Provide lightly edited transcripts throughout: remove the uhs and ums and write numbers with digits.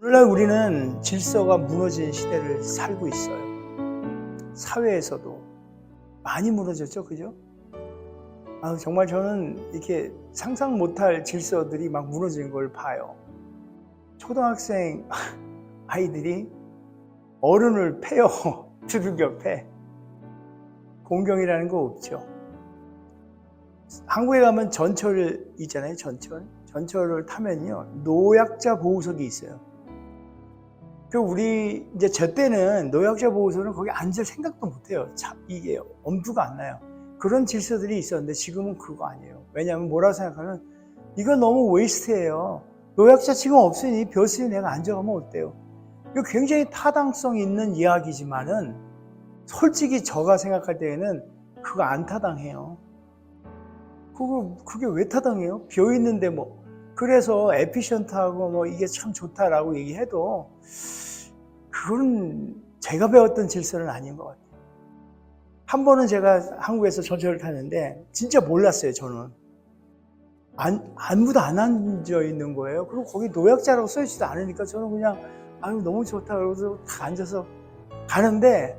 오늘날 우리는 질서가 무너진 시대를 살고 있어요. 사회에서도 많이 무너졌죠, 그죠? 정말 저는 이렇게 상상 못할 질서들이 막 무너지는 걸 봐요. 초등학생 아이들이 어른을 패요. 두들겨 패. 공경이라는 거 없죠. 한국에 가면 전철 있잖아요, 전철. 전철을 타면요, 노약자 보호석이 있어요. 우리 이제 저 때는 노약자 보호소는 거기 앉을 생각도 못해요. 이게 엄두가 안 나요. 그런 질서들이 있었는데 지금은 그거 아니에요. 왜냐하면 뭐라고 생각하면 이건 너무 웨이스트예요. 노약자 지금 없으니 벼슬이 내가 앉아가면 어때요? 이거 굉장히 타당성 있는 이야기지만은 솔직히 제가 생각할 때에는 그거 안 타당해요. 그게 왜 타당해요? 비어 있는데 뭐. 그래서 에피션트하고 뭐 이게 참 좋다라고 얘기해도 그건 제가 배웠던 질서는 아닌 것 같아요. 한 번은 제가 한국에서 전철을 타는데 진짜 몰랐어요, 저는. 아무도 안 앉아 있는 거예요. 그리고 거기 노약자라고 써있지도 않으니까 저는 그냥 너무 좋다 그러고서 다 앉아서 가는데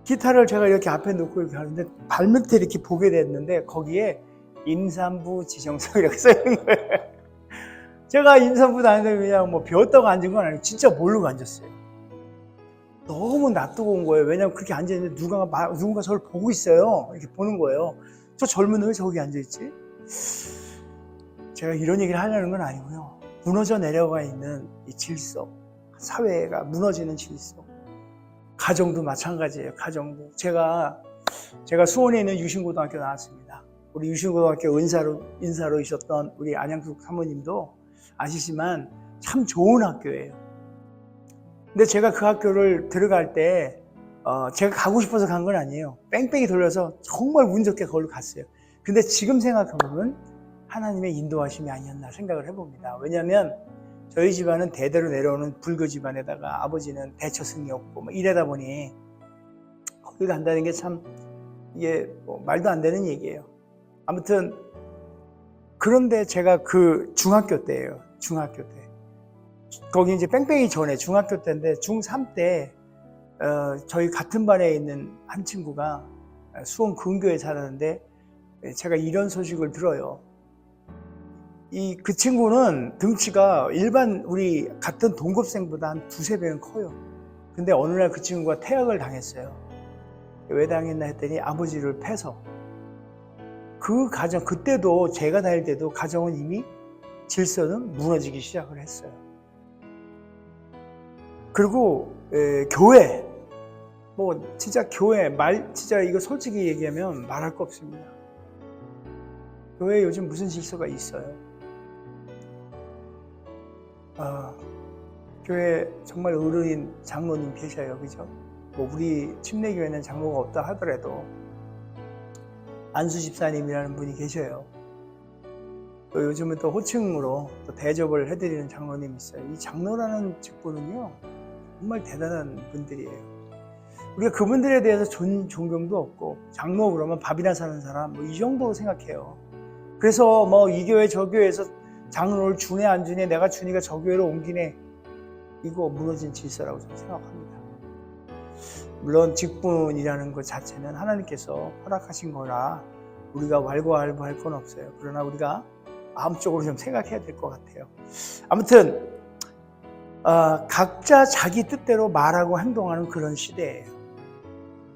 기타를 제가 이렇게 앞에 놓고 이렇게 하는데 발밑에 이렇게 보게 됐는데 거기에 임산부 지정석 이렇게 써있는 거예요. 제가 임산부 다니는데 그냥 뭐 배웠다고 앉은 건 아니고 진짜 모르고 앉았어요. 너무 놔두고 온 거예요. 왜냐면 그렇게 앉아있는데 누군가 저를 보고 있어요. 이렇게 보는 거예요. 저 젊은 놈이 저기 앉아있지? 제가 이런 얘기를 하려는 건 아니고요. 무너져 내려가 있는 이 질서, 사회가 무너지는 질서. 가정도 마찬가지예요. 가정도. 제가 수원에 있는 유신고등학교 나왔습니다. 우리 유신고등학교 인사로 있었던 우리 안양숙 사모님도 아시지만 참 좋은 학교예요. 근데 제가 그 학교를 들어갈 때 제가 가고 싶어서 간 건 아니에요. 뺑뺑이 돌려서 정말 운 좋게 거기로 갔어요. 근데 지금 생각해보면 하나님의 인도하심이 아니었나 생각을 해봅니다. 왜냐하면 저희 집안은 대대로 내려오는 불교 집안에다가 아버지는 대처승이었고 뭐 이러다 보니 거기 간다는 게 참 이게 뭐 말도 안 되는 얘기예요. 아무튼 그런데 제가 그 중학교 때예요. 중학교 때. 거기 이제 뺑뺑이 전에 중학교 때인데 중3 때 저희 같은 반에 있는 한 친구가 수원 근교에 살았는데 제가 이런 소식을 들어요. 그 친구는 등치가 일반 우리 같은 동급생보다 한 두세 배는 커요. 근데 어느 날 그 친구가 퇴학을 당했어요. 왜 당했나 했더니 아버지를 패서. 그 가정, 그때도 제가 다닐 때도 가정은 이미 질서는 무너지기 시작을 했어요. 그리고 교회, 뭐 진짜 교회 진짜 이거 솔직히 얘기하면 말할 거 없습니다. 교회에 요즘 무슨 질서가 있어요? 교회 정말 어른인 장로님 계셔요, 그죠? 뭐 우리 침례교회는 장로가 없다 하더라도 안수 집사님이라는 분이 계셔요. 또 요즘은 또 호칭으로 또 대접을 해드리는 장로님이 있어요. 이 장로라는 직분은요, 정말 대단한 분들이에요. 우리가 그분들에 대해서 존경도 없고, 장로 그러면 밥이나 사는 사람, 뭐 이 정도로 생각해요. 그래서 뭐 이 교회 저 교회에서 장로를 주네 안 주네, 내가 주니까 저 교회로 옮기네, 이거 무너진 질서라고 저는 생각합니다. 물론 직분이라는 것 자체는 하나님께서 허락하신 거라 우리가 왈가왈부할 건 없어요. 그러나 우리가 마음적으로 좀 생각해야 될 것 같아요. 아무튼 각자 자기 뜻대로 말하고 행동하는 그런 시대예요.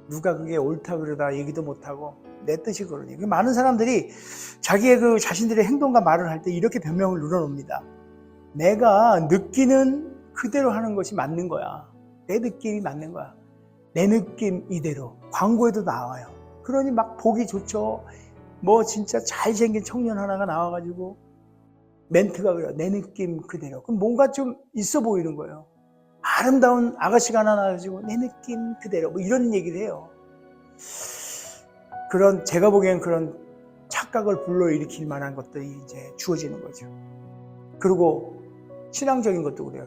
누가 그게 옳다 그러다 얘기도 못하고 내 뜻이 그러니. 많은 사람들이 자기의 그 자신들의 행동과 말을 할 때 이렇게 변명을 늘어놓습니다. 내가 느끼는 그대로 하는 것이 맞는 거야. 내 느낌이 맞는 거야. 내 느낌 이대로. 광고에도 나와요. 그러니 막 보기 좋죠. 뭐 진짜 잘생긴 청년 하나가 나와가지고 멘트가 그래요. 내 느낌 그대로. 그럼 뭔가 좀 있어 보이는 거예요. 아름다운 아가씨가 하나 나와가지고 내 느낌 그대로 뭐 이런 얘기를 해요. 제가 보기엔 그런 착각을 불러일으킬 만한 것들이 이제 주어지는 거죠. 그리고 신앙적인 것도 그래요.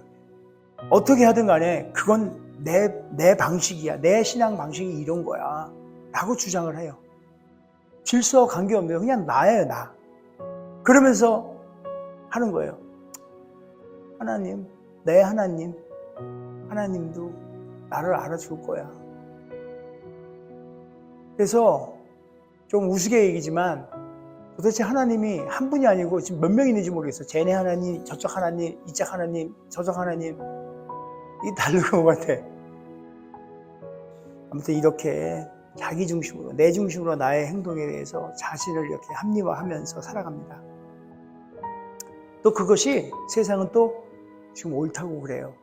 어떻게 하든 간에 그건 내 방식이야. 내 신앙 방식이 이런 거야. 라고 주장을 해요. 질서와 관계없네요. 그냥 나예요, 나. 그러면서 하는 거예요. 하나님, 내 하나님도 나를 알아줄 거야. 그래서 좀 우스개 얘기지만 도대체 하나님이 한 분이 아니고 지금 몇 명 있는지 모르겠어. 쟤네 하나님, 저쪽 하나님, 이쪽 하나님, 저쪽 하나님. 이게 다른 것 같아. 아무튼 이렇게 자기 중심으로, 내 중심으로 나의 행동에 대해서 자신을 이렇게 합리화하면서 살아갑니다. 또 그것이 세상은 또 지금 옳다고 그래요.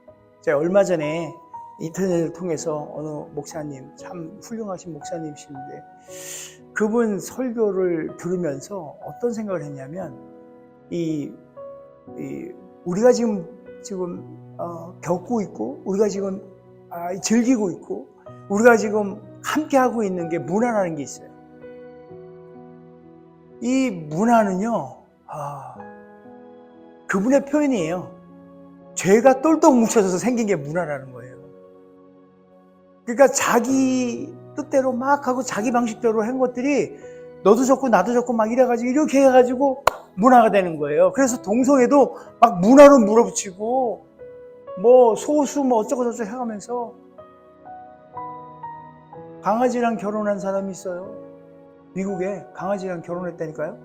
제가 얼마 전에 인터넷을 통해서 어느 목사님, 참 훌륭하신 목사님이신데 그분 설교를 들으면서 어떤 생각을 했냐면 우리가 지금 겪고 있고 우리가 지금 즐기고 있고 우리가 지금 함께 하고 있는 게 문화라는 게 있어요. 이 문화는요, 그분의 표현이에요. 죄가 똘똘 뭉쳐져서 생긴 게 문화라는 거예요. 그러니까 자기 뜻대로 막 하고 자기 방식대로 한 것들이 너도 좋고 나도 좋고 막 이래가지고 이렇게 해가지고 문화가 되는 거예요. 그래서 동성애도 막 문화로 물어붙이고 뭐 소수 뭐 어쩌고 저쩌고 해가면서 강아지랑 결혼한 사람이 있어요. 미국에 강아지랑 결혼했다니까요.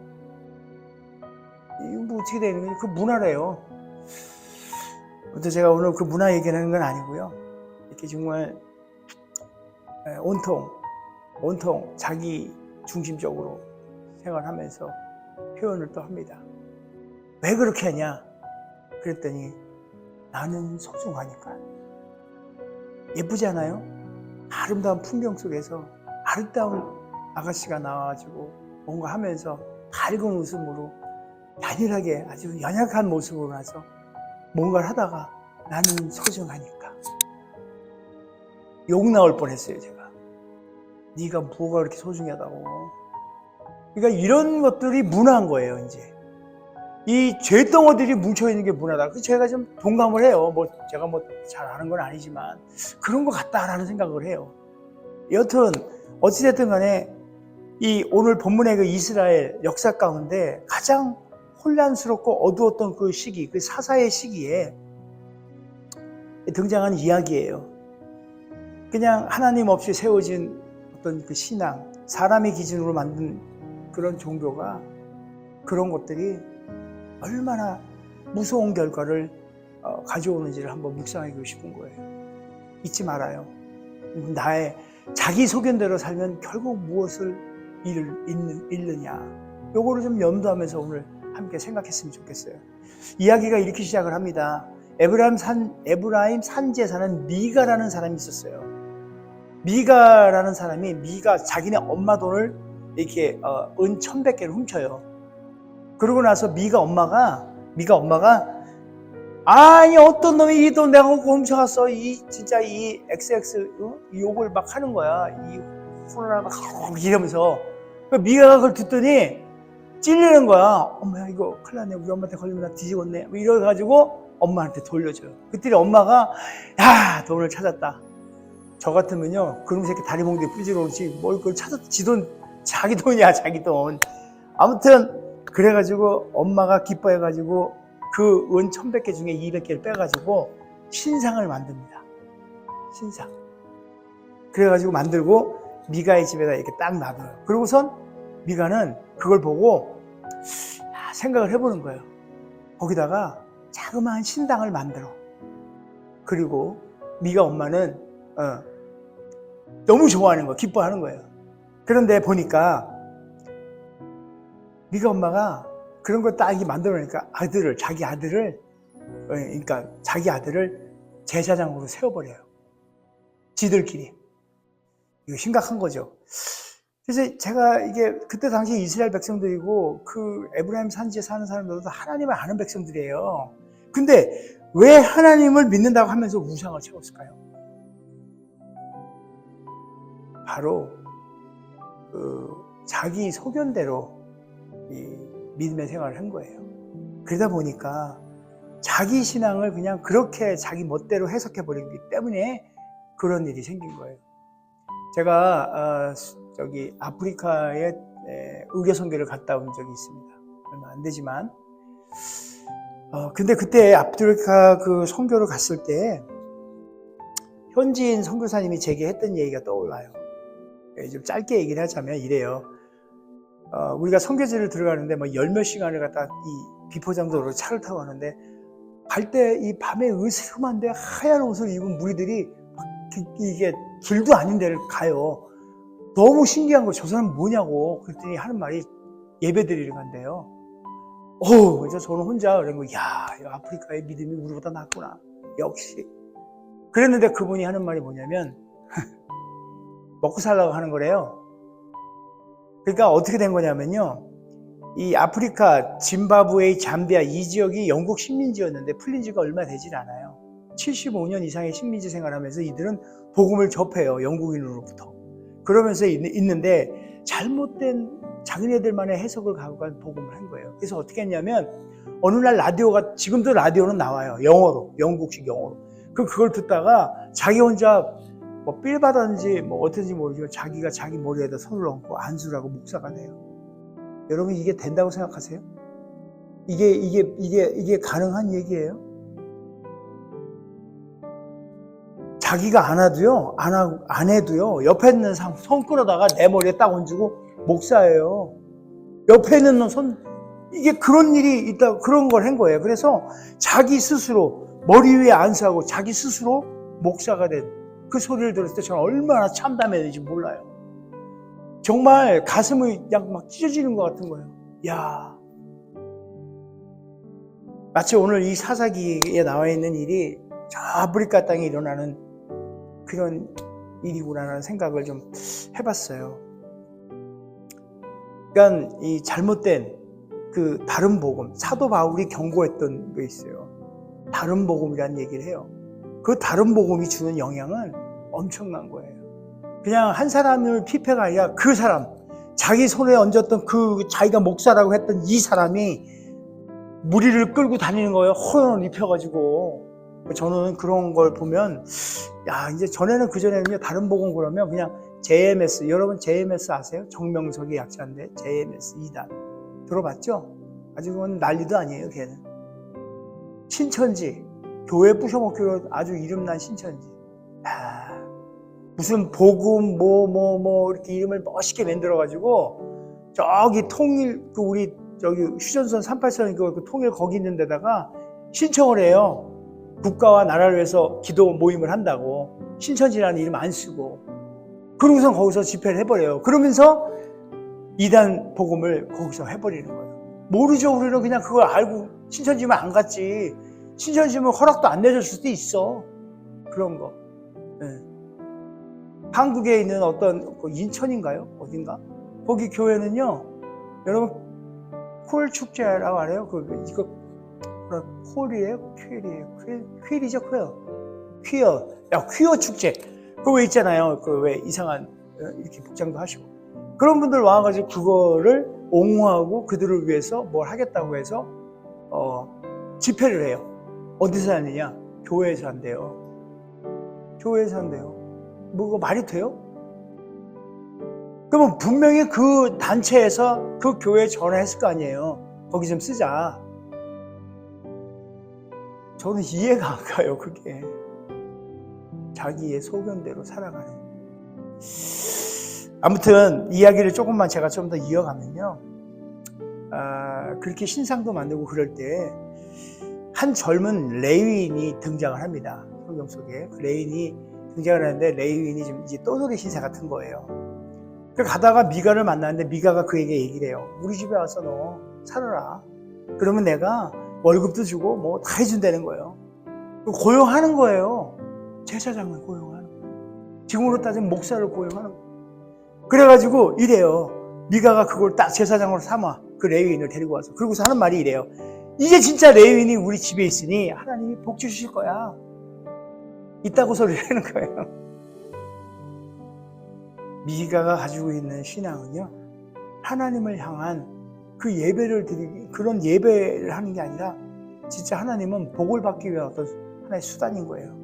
이거 뭐 어떻게 되는 거예요? 그 문화래요. 아무튼 제가 오늘 그 문화 얘기하는 건 아니고요. 이렇게 정말 온통 자기 중심적으로 생활하면서 표현을 또 합니다. 왜 그렇게 하냐? 그랬더니 나는 소중하니까. 예쁘지 않아요? 아름다운 풍경 속에서 아름다운 아가씨가 나와가지고 뭔가 하면서 밝은 웃음으로 단일하게 아주 연약한 모습으로 나서 뭔가를 하다가 나는 소중하니까. 욕 나올 뻔했어요, 제가. 네가 뭐가 그렇게 소중하다고. 그러니까 이런 것들이 문화인 거예요, 이제. 이 죄덩어들이 뭉쳐있는 게 문화다. 그 제가 좀 동감을 해요. 제가 잘 아는 건 아니지만 그런 것 같다라는 생각을 해요. 여튼 어찌됐든 간에 이 오늘 본문의 그 이스라엘 역사 가운데 가장 혼란스럽고 어두웠던 그 시기, 그 사사의 시기에 등장한 이야기예요. 그냥 하나님 없이 세워진 어떤 그 신앙, 사람의 기준으로 만든 그런 종교가 그런 것들이 얼마나 무서운 결과를 가져오는지를 한번 묵상하고 싶은 거예요. 잊지 말아요. 나의 자기 소견대로 살면 결국 무엇을 잃느냐. 요거를 좀 염두하면서 오늘 함께 생각했으면 좋겠어요. 이야기가 이렇게 시작을 합니다. 에브라임 산지에 사는 미가라는 사람이 있었어요. 미가라는 사람이 자기네 엄마 돈을 이렇게 은 1,100개를 훔쳐요. 그러고 나서 미가 엄마가 아니 어떤 놈이 이 돈 내가 훔쳐갔어. 진짜 이 XX 이 욕을 막 하는 거야. 이 후라가 이러면서 미가가 그걸 듣더니 찔리는 거야. 엄마야 이거 큰일 났네. 우리 엄마한테 걸리면 나 뒤집었네. 뭐 이래가지고 엄마한테 돌려줘요. 그때 엄마가 야 돈을 찾았다. 저 같으면요 그놈 새끼 다리 몽둥이 삐지러 오지 뭘 그걸 찾았다. 자기 돈이야 자기 돈. 아무튼 그래가지고 엄마가 기뻐해가지고 그 은 1,100개 중에 200개를 빼가지고 신상을 만듭니다. 신상. 그래가지고 만들고 미가의 집에다 이렇게 딱 놔둬요. 그러고선 미가는 그걸 보고 생각을 해보는 거예요. 거기다가 자그마한 신당을 만들어. 그리고 미가 엄마는 너무 좋아하는 거예요. 기뻐하는 거예요. 그런데 보니까 미가 엄마가 그런 거 딱 만들어내니까 자기 아들을 제사장으로 세워버려요. 지들끼리. 이거 심각한 거죠. 그래서 제가 이게 그때 당시 이스라엘 백성들이고 그 에브라임 산지에 사는 사람들도 하나님을 아는 백성들이에요. 근데 왜 하나님을 믿는다고 하면서 우상을 채웠을까요? 바로 자기 소견대로 이 믿음의 생활을 한 거예요. 그러다 보니까 자기 신앙을 그냥 그렇게 자기 멋대로 해석해 버리기 때문에 그런 일이 생긴 거예요. 제가 아프리카에 의교 선교를 갔다 온 적이 있습니다. 얼마 안 되지만 근데 그때 아프리카 그 선교를 갔을 때 현지인 선교사님이 제게 했던 얘기가 떠올라요. 좀 짧게 얘기를 하자면 이래요. 우리가 선교지를 들어가는데 뭐 열 몇 시간을 갖다 이 비포장도로 차를 타고 가는데 갈 때 이 밤에 으스름한데 하얀 옷을 입은 무리들이 이게 길도 아닌 데를 가요. 너무 신기한 거, 저 사람 뭐냐고. 그랬더니 하는 말이 예배드리러 간대요. 그래서 저는 혼자 그런 거, 야, 아프리카의 믿음이 우리보다 낫구나. 역시. 그랬는데 그분이 하는 말이 뭐냐면, 먹고 살라고 하는 거래요. 그러니까 어떻게 된 거냐면요. 이 아프리카, 짐바브웨이, 잠비아 이 지역이 영국 식민지였는데 풀린 지가 얼마 되질 않아요. 75년 이상의 식민지 생활하면서 이들은 복음을 접해요. 영국인으로부터. 그러면서 있는데 잘못된 자기네들만의 해석을 갖고 간 복음을 한 거예요. 그래서 어떻게 했냐면 어느 날 라디오가, 지금도 라디오는 나와요. 영어로, 영국식 영어로. 그걸 듣다가 자기 혼자 뭐 삘 받았는지 뭐 어떤지 모르지만 자기가 자기 머리에다 손을 얹고 안수라고 목사가 돼요. 여러분 이게 된다고 생각하세요? 이게 가능한 얘기예요? 자기가 안 해도요, 안 해도요, 옆에 있는 사람 손 끌어다가 내 머리에 딱 얹고 목사예요. 옆에 있는 손, 이게 그런 일이 있다, 그런 걸 한 거예요. 그래서 자기 스스로 머리 위에 안수하고 자기 스스로 목사가 된 그 소리를 들었을 때 저는 얼마나 참담했는지 몰라요. 정말 가슴이 그냥 막 찢어지는 것 같은 거예요. 야, 마치 오늘 이 사사기에 나와 있는 일이 저 아프리카 땅에 일어나는 그런 일이구나라는 생각을 좀 해봤어요. 그러니까 이 잘못된 그 다른 복음, 사도 바울이 경고했던 게 있어요. 다른 복음이라는 얘기를 해요. 그 다른 복음이 주는 영향은 엄청난 거예요. 그냥 한 사람을 피폐가 아니라 그 사람, 자기 손에 얹었던 그 자기가 목사라고 했던 이 사람이 무리를 끌고 다니는 거예요. 호연을 입혀가지고. 저는 그런 걸 보면, 야, 이제 그전에는요, 다른 복음 그러면 그냥 JMS, 여러분 JMS 아세요? 정명석의 약자인데, JMS 2단. 들어봤죠? 아주 그건 난리도 아니에요, 걔는. 신천지, 교회 부셔먹기로 아주 이름난 신천지. 무슨 복음, 이렇게 이름을 멋있게 만들어가지고, 저기 통일, 우리, 저기 휴전선 387 그 통일 거기 있는 데다가 신청을 해요. 국가와 나라를 위해서 기도 모임을 한다고. 신천지라는 이름 안 쓰고. 그러고선 거기서 집회를 해버려요. 그러면서 이단 복음을 거기서 해버리는 거예요. 모르죠. 우리는 그냥 그걸 알고 신천지면 안 갔지. 신천지면 허락도 안 내줄 수도 있어. 그런 거. 네. 한국에 있는 어떤 인천인가요? 어딘가? 거기 교회는요. 여러분 콜 축제라고 알아요? 이거 콜이에요? 퀴리에요? 퀴리죠? 퀴어. 퀴어 축제. 그거 왜 있잖아요. 왜 이상한 이렇게 복장도 하시고. 그런 분들 와가지고 그거를 옹호하고 그들을 위해서 뭘 하겠다고 해서 집회를 해요. 어디서 하느냐? 교회에서 한대요. 교회에서 한대요. 그거 말이 돼요? 그러면 분명히 그 단체에서 그 교회에 전화했을 거 아니에요. 거기 좀 쓰자. 저는 이해가 안 가요, 그게. 자기의 소견대로 살아가는. 아무튼 이야기를 조금만 제가 좀 더 이어가면요. 그렇게 신상도 만들고 그럴 때 한 젊은 레위인이 등장을 합니다. 성경 속에. 그 레위인이 등장을 하는데 레위인이 좀 이제 떠돌이 신세 같은 거예요. 가다가 미가를 만났는데 미가가 그에게 얘기를 해요. 우리 집에 와서 너 살아라. 그러면 내가 월급도 주고 뭐 다 해준다는 거예요. 고용하는 거예요. 제사장을 고용하는 거예요. 지금으로 따지면 목사를 고용하는 거예요. 그래가지고 이래요. 미가가 그걸 딱 제사장으로 삼아 그 레위인을 데리고 와서. 그러고서 하는 말이 이래요. 이제 진짜 레위인이 우리 집에 있으니 하나님이 복 주실 거야. 있다고 소리를 하는 거예요. 미가가 가지고 있는 신앙은요, 하나님을 향한 그 예배를 드리기, 그런 예배를 하는 게 아니라 진짜 하나님은 복을 받기 위한 어떤 하나의 수단인 거예요.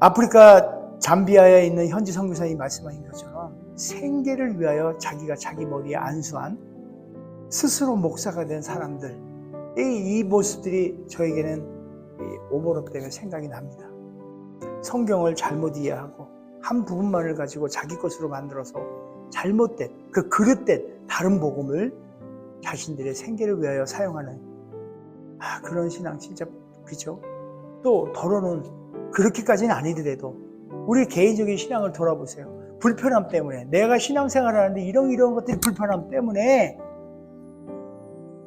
아프리카 잠비아에 있는 현지 선교사님이 말씀하신 것처럼 생계를 위하여 자기가 자기 머리에 안수한 스스로 목사가 된 사람들, 이 모습들이 저에게는 이 오버랩 때문에 생각이 납니다. 성경을 잘못 이해하고 한 부분만을 가지고 자기 것으로 만들어서 잘못된, 그 그릇된 다른 복음을 자신들의 생계를 위하여 사용하는 그런 신앙 진짜 그죠? 또 더러는 그렇게까지는 아니더라도 우리 개인적인 신앙을 돌아보세요. 불편함 때문에 내가 신앙생활을 하는데 이런 것들이 불편함 때문에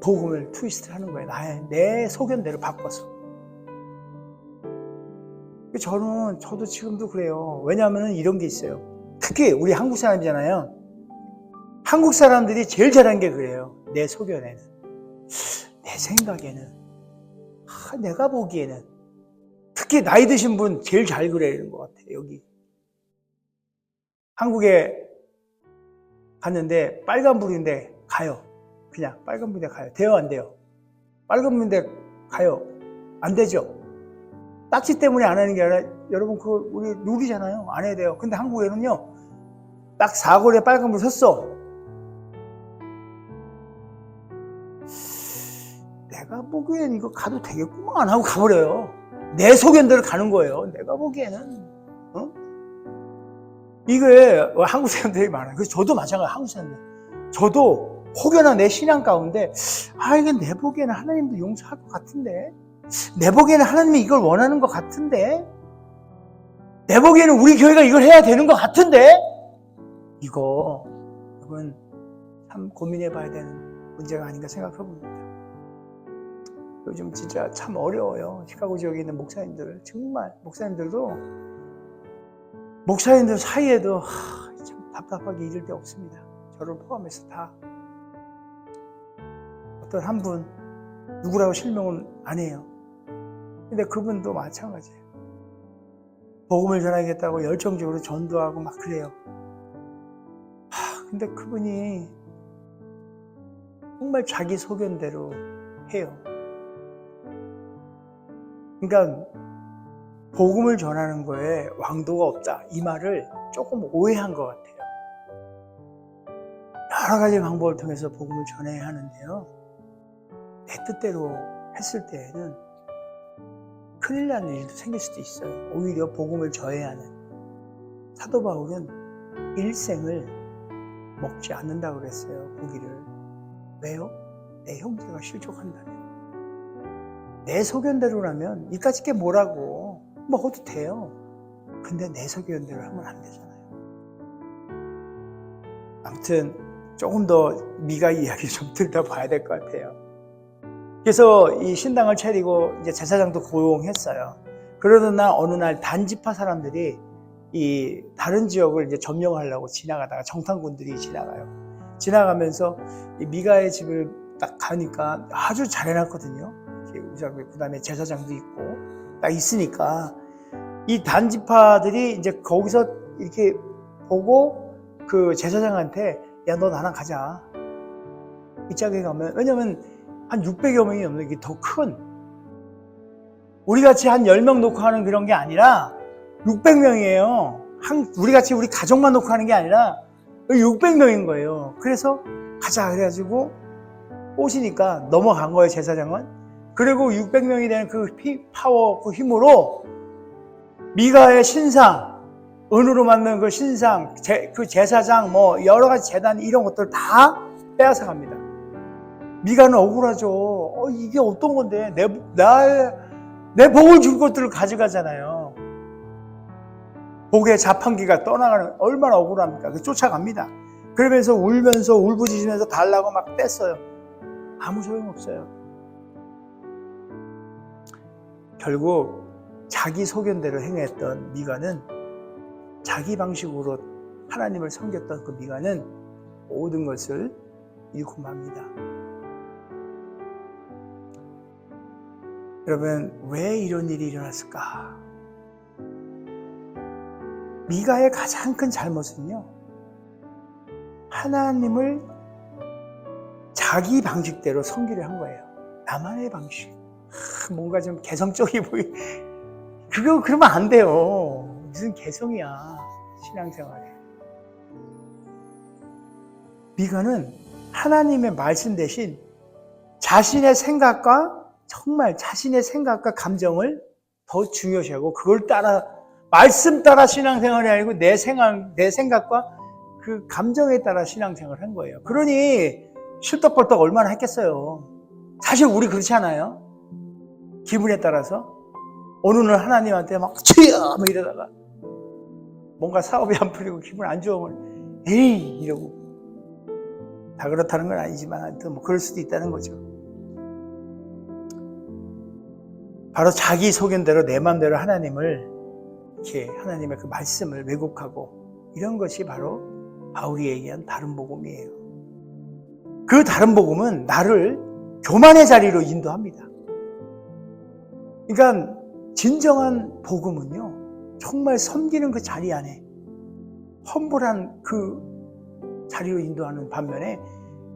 복음을 트위스트를 하는 거예요. 내 소견대로 바꿔서. 저도 지금도 그래요. 왜냐하면 이런 게 있어요. 특히 우리 한국 사람이잖아요. 한국 사람들이 제일 잘한 게 그래요. 내 소견에는, 내 생각에는, 내가 보기에는. 특히 나이 드신 분 제일 잘 그러는 것 같아요. 여기 한국에 갔는데 빨간불인데 가요. 그냥 빨간불인데 가요. 돼요, 안 돼요? 빨간불인데 가요. 안 되죠? 딱지 때문에 안 하는 게 아니라 여러분 그거 우리 룰이잖아요. 안 해야 돼요. 근데 한국에는요, 딱 사거리에 빨간불 섰어. 내가 보기엔 이거 가도 되겠구만 하고 가버려요. 내 소견대로 가는 거예요. 내가 보기에는. 이게 한국 사람들이 많아요. 그래서 저도 마찬가지예요. 한국 사람들. 저도 혹여나 내 신앙 가운데 이게 내 보기에는 하나님도 용서할 것 같은데, 내 보기에는 하나님이 이걸 원하는 것 같은데, 내 보기에는 우리 교회가 이걸 해야 되는 것 같은데, 이거 여러분 참 고민해 봐야 되는 문제가 아닌가 생각해 봅니다. 요즘 진짜 참 어려워요. 시카고 지역에 있는 목사님들, 정말 목사님들 사이에도 참 답답하게 이를 데 없습니다. 저를 포함해서 다. 어떤 한 분, 누구라고 실명은 안 해요. 근데 그분도 마찬가지예요. 복음을 전하겠다고 열정적으로 전도하고 막 그래요. 근데 그분이 정말 자기 소견대로 해요. 그러니까 복음을 전하는 거에 왕도가 없다, 이 말을 조금 오해한 것 같아요. 여러 가지 방법을 통해서 복음을 전해야 하는데요, 내 뜻대로 했을 때에는 큰일 나는 일도 생길 수도 있어요. 오히려 복음을 저해하는. 사도 바울은 일생을 먹지 않는다고 그랬어요, 고기를. 왜요? 내 형제가 실족한다며. 내 소견대로라면 이까짓 게 뭐라고 먹어도 돼요. 근데 내 소견대로 하면 안 되잖아요. 아무튼 조금 더 미가 이야기 좀 들어봐야 될 것 같아요. 그래서 이 신당을 차리고 이제 제사장도 고용했어요. 그러던 날 어느 날 단지파 사람들이 이 다른 지역을 이제 점령하려고 지나가다가 정탐꾼들이 지나가요. 지나가면서 이 미가의 집을 딱 가니까 아주 잘 해놨거든요. 그 다음에 제사장도 있고 딱 있으니까 이 단지파들이 이제 거기서 이렇게 보고 그 제사장한테 야, 너 나랑 가자. 이 짝에 가면, 왜냐면 한 600여 명이 넘는 게 더 큰, 우리 같이 한 10명 놓고 하는 그런 게 아니라 600명이에요. 우리 같이 우리 가족만 놓고 하는 게 아니라 600명인 거예요. 그래서 가자 그래가지고 오시니까 넘어간 거예요, 제사장은. 그리고 600명이 되는 그 파워, 그 힘으로 미가의 신상, 은으로 만든 그 신상, 그 제사장, 뭐 여러 가지 제단 이런 것들 다 빼앗아 갑니다. 미가는 억울하죠. 이게 어떤 건데 내 복을 줄 것들을 가져가잖아요. 복의 자판기가 떠나가는, 얼마나 억울합니까? 쫓아갑니다. 그러면서 울면서 울부짖으면서 달라고 막 뺐어요. 아무 소용없어요. 결국 자기 소견대로 행했던 미가는, 자기 방식으로 하나님을 섬겼던 그 미가는 모든 것을 잃고 맙니다. 여러분, 왜 이런 일이 일어났을까? 미가의 가장 큰 잘못은요, 하나님을 자기 방식대로 섬기려 한 거예요. 나만의 방식. 뭔가 좀 개성적이 그러면 안 돼요. 무슨 개성이야, 신앙생활에. 미가는 하나님의 말씀 대신 자신의 생각과 정말 자신의 생각과 감정을 더 중요시하고 그걸 따라 말씀 따라 신앙생활이 아니고 내 생각과 그 감정에 따라 신앙생활을 한 거예요. 그러니 실떡벌떡 얼마나 했겠어요. 사실 우리 그렇지 않아요? 기분에 따라서 어느 날 하나님한테 막 주여 뭐 이러다가 뭔가 사업이 안 풀리고 기분 안 좋으면 에이 이러고 다 그렇다는 건 아니지만 뭐 그럴 수도 있다는 거죠. 바로 자기 소견대로 내 마음대로 하나님을 이렇게 하나님의 그 말씀을 왜곡하고 이런 것이 바로 바울이 얘기한 다른 복음이에요. 그 다른 복음은 나를 교만의 자리로 인도합니다. 그러니까 진정한 복음은요, 정말 섬기는 그 자리 안에 험불한 그 자리로 인도하는 반면에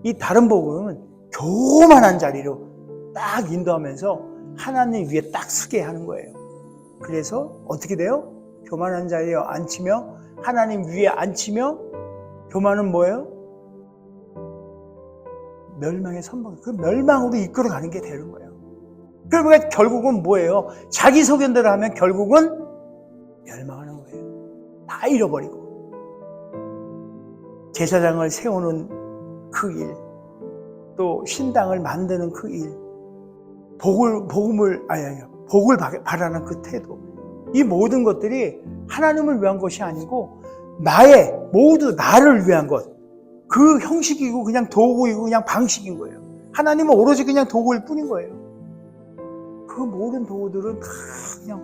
이 다른 복음은 교만한 자리로 딱 인도하면서 하나님 위에 딱 서게 하는 거예요. 그래서 어떻게 돼요? 교만한 자리에 앉히며 하나님 위에 앉히며 교만은 뭐예요? 멸망의 선봉. 그 멸망으로 이끌어가는 게 되는 거예요. 그러니까 결국은 뭐예요? 자기 소견대로 하면 결국은 멸망하는 거예요. 다 잃어버리고. 제사장을 세우는 그 일, 또 신당을 만드는 그 일, 복을 바라는 그 태도, 이 모든 것들이 하나님을 위한 것이 아니고 모두 나를 위한 것, 그 형식이고 그냥 도구이고 그냥 방식인 거예요. 하나님은 오로지 그냥 도구일 뿐인 거예요. 그 모든 도구들은 다 그냥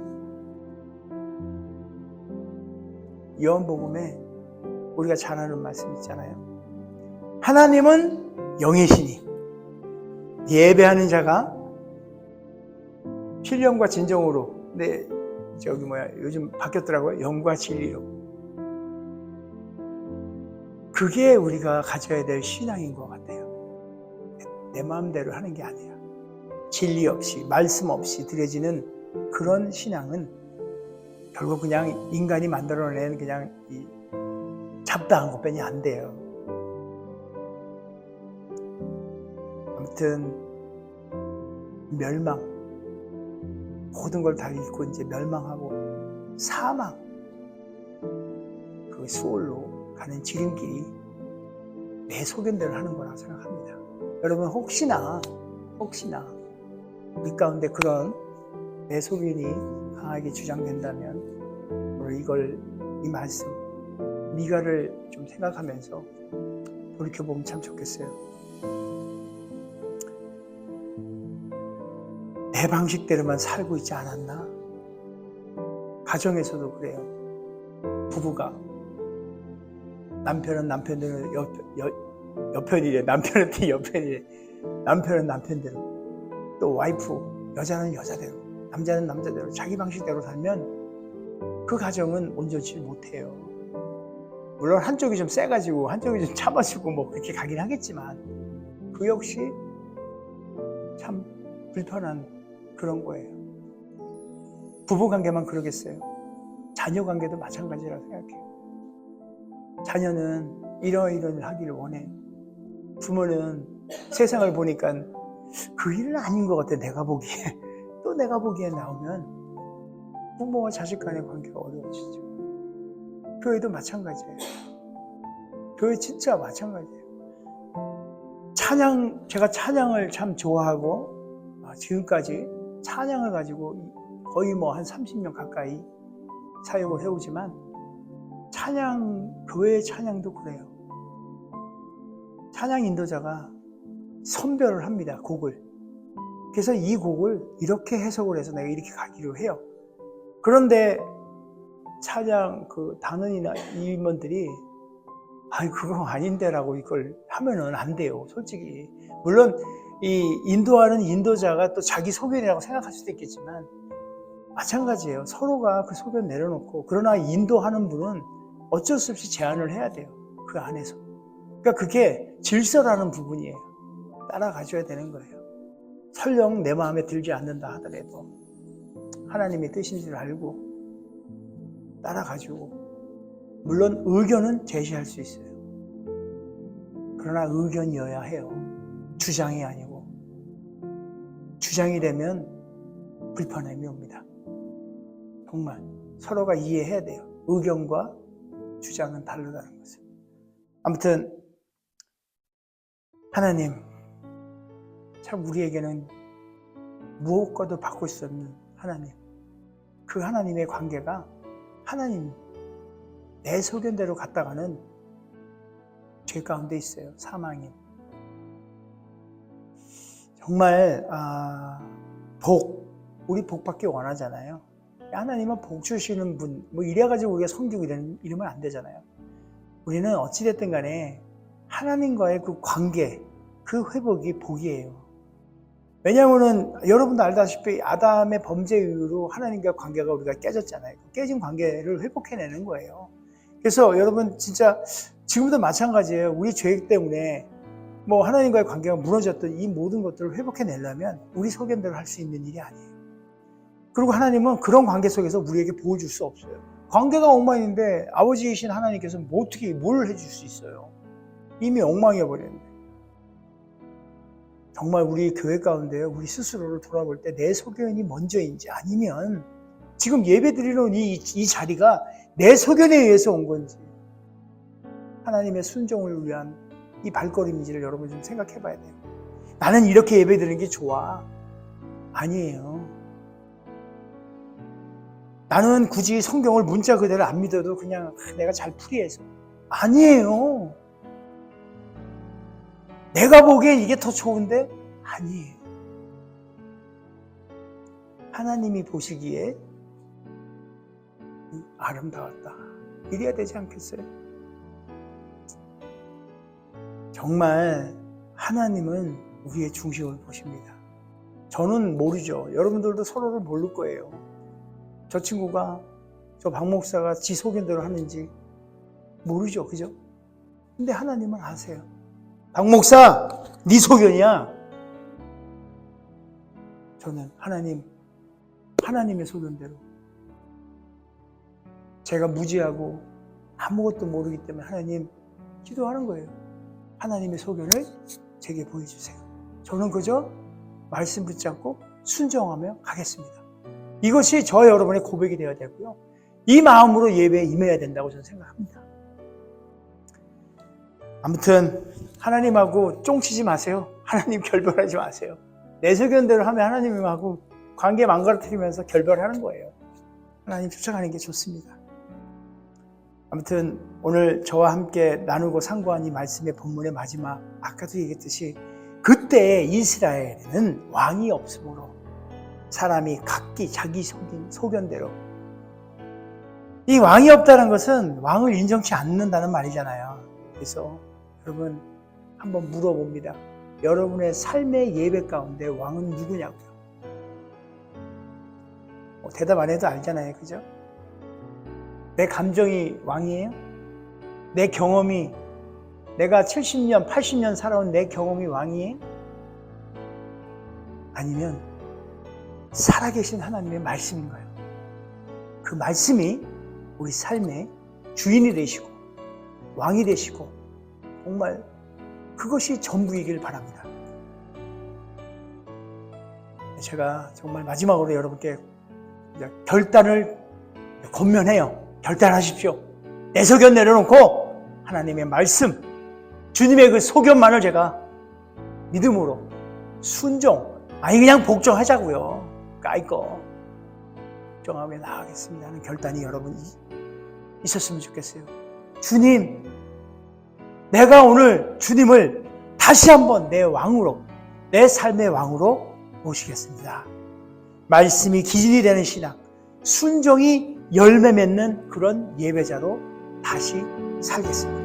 요한복음에 우리가 잘 아는 말씀 있잖아요. 하나님은 영이시니 예배하는 자가 신령과 진정으로, 요즘 바뀌었더라고요. 영과 진리로. 그게 우리가 가져야 될 신앙인 것 같아요. 내 마음대로 하는 게 아니라 진리 없이 말씀 없이 드려지는 그런 신앙은 결국 그냥 인간이 만들어낸 그냥 이 잡다한 것뿐이 안 돼요. 아무튼 멸망, 모든 걸 다 잃고 이제 멸망하고 사망, 그 수월로 가는 지름길이 내 소견대로 하는 거라고 생각합니다. 여러분 혹시나 우리 가운데 그런 내 소견이 강하게 주장된다면 오늘 이 말씀 미가를 좀 생각하면서 돌이켜보면 참 좋겠어요. 내 방식대로만 살고 있지 않았나? 가정에서도 그래요. 부부가 남편은 남편대로 옆편이래, 남편한테 옆편이래, 남편은 남편대로, 또 와이프, 여자는 여자대로, 남자는 남자대로 자기 방식대로 살면 그 가정은 온전치 못해요. 물론 한쪽이 좀 세가지고 한쪽이 좀 참아주고 뭐 그렇게 가긴 하겠지만 그 역시 참 불편한 그런 거예요. 부부관계만 그러겠어요. 자녀관계도 마찬가지라고 생각해요. 자녀는 이런 일을 하기를 원해. 부모는 세상을 보니까 그 일은 아닌 것 같아. 내가 보기에 나오면 부모와 자식 간의 관계가 어려워지죠. 교회도 마찬가지예요. 교회 진짜 마찬가지예요. 제가 찬양을 참 좋아하고 지금까지 찬양을 가지고 거의 한 30년 가까이 사역을 해오지만 교회 찬양도 그래요. 찬양 인도자가 선별을 합니다. 곡을. 그래서 이 곡을 이렇게 해석을 해서 내가 이렇게 가기로 해요. 그런데 찬양 그 단원이나 임원들이 그거 아닌데라고 이걸 하면은 안 돼요. 솔직히. 물론 이 인도하는 인도자가 또 자기 소견이라고 생각할 수도 있겠지만 마찬가지예요. 서로가 그 소견 내려놓고, 그러나 인도하는 분은 어쩔 수 없이 제안을 해야 돼요. 그 안에서. 그러니까 그게 질서라는 부분이에요. 따라가줘야 되는 거예요. 설령 내 마음에 들지 않는다 하더라도 하나님의 뜻인 줄 알고 따라가지고, 물론 의견은 제시할 수 있어요. 그러나 의견이어야 해요. 주장이 아니고. 주장이 되면 불편함이 옵니다. 정말 서로가 이해해야 돼요. 의견과 주장은 다르다는 것을. 아무튼 하나님, 참 우리에게는 무엇과도 바꿀 수 없는 하나님, 그 하나님의 관계가 하나님 내 소견대로 갔다가는 죄 가운데 있어요. 사망인. 정말 우리 복 받기 원하잖아요. 하나님은 복 주시는 분, 뭐 이래가지고 우리가 섬기고 이러면 안 되잖아요. 우리는 어찌됐든 간에 하나님과의 그 관계, 그 회복이 복이에요. 왜냐하면 여러분도 알다시피 아담의 범죄 이후로 하나님과 관계가 우리가 깨졌잖아요. 깨진 관계를 회복해내는 거예요. 그래서 여러분 진짜 지금도 마찬가지예요. 우리 죄 때문에 뭐 하나님과의 관계가 무너졌던 이 모든 것들을 회복해내려면 우리 소견대로 할 수 있는 일이 아니에요. 그리고 하나님은 그런 관계 속에서 우리에게 보여줄 수 없어요. 관계가 엉망인데 아버지이신 하나님께서 어떻게 뭘 해줄 수 있어요? 이미 엉망이어버렸는데. 정말 우리 교회 가운데 우리 스스로를 돌아볼 때 내 소견이 먼저인지 아니면 지금 예배 드리는 이 자리가 내 소견에 의해서 온 건지 하나님의 순종을 위한 이 발걸음인지를 여러분 좀 생각해 봐야 돼요. 나는 이렇게 예배 드리는 게 좋아. 아니에요. 나는 굳이 성경을 문자 그대로 안 믿어도 그냥 내가 잘 풀이해서. 아니에요. 내가 보기엔 이게 더 좋은데? 아니에요. 하나님이 보시기에 아름다웠다. 이래야 되지 않겠어요? 정말 하나님은 우리의 중심을 보십니다. 저는 모르죠. 여러분들도 서로를 모를 거예요. 저 친구가, 저 박 목사가 지 소견대로 하는지 모르죠. 그죠? 근데 하나님은 아세요. 박 목사, 네 소견이야. 저는 하나님의 소견대로. 제가 무지하고 아무것도 모르기 때문에 하나님 기도하는 거예요. 하나님의 소견을 제게 보여주세요. 저는 그저 말씀 붙잡고 순종하며 가겠습니다. 이것이 저와 여러분의 고백이 되어야 되고요. 이 마음으로 예배에 임해야 된다고 저는 생각합니다. 아무튼 하나님하고 쫑치지 마세요. 하나님 결별하지 마세요. 내 소견대로 하면 하나님하고 관계 망가뜨리면서 결별하는 거예요. 하나님 쫓아가는 게 좋습니다. 아무튼 오늘 저와 함께 나누고 상고한 이 말씀의 본문의 마지막, 아까도 얘기했듯이 그때 이스라엘에는 왕이 없으므로 사람이 각기 자기 소견대로, 이 왕이 없다는 것은 왕을 인정치 않는다는 말이잖아요. 그래서 여러분 한번 물어봅니다. 여러분의 삶의 예배 가운데 왕은 누구냐고요? 대답 안 해도 알잖아요. 그죠? 내 감정이 왕이에요? 내 경험이, 내가 70년, 80년 살아온 내 경험이 왕이에요? 아니면 살아계신 하나님의 말씀인가요? 그 말씀이 우리 삶의 주인이 되시고 왕이 되시고 정말 그것이 전부이길 바랍니다. 제가 정말 마지막으로 여러분께 결단을 권면해요. 결단하십시오. 내 소견 내려놓고 하나님의 말씀, 주님의 그 소견만을 제가 믿음으로 순종, 아니 그냥 복종하자고요. 까이거 복종하며 나아가겠습니다 하는 결단이 여러분 있었으면 좋겠어요. 주님, 내가 오늘 주님을 다시 한번 내 왕으로, 내 삶의 왕으로 모시겠습니다. 말씀이 기준이 되는 신앙, 순종이 열매 맺는 그런 예배자로 다시 살겠습니다.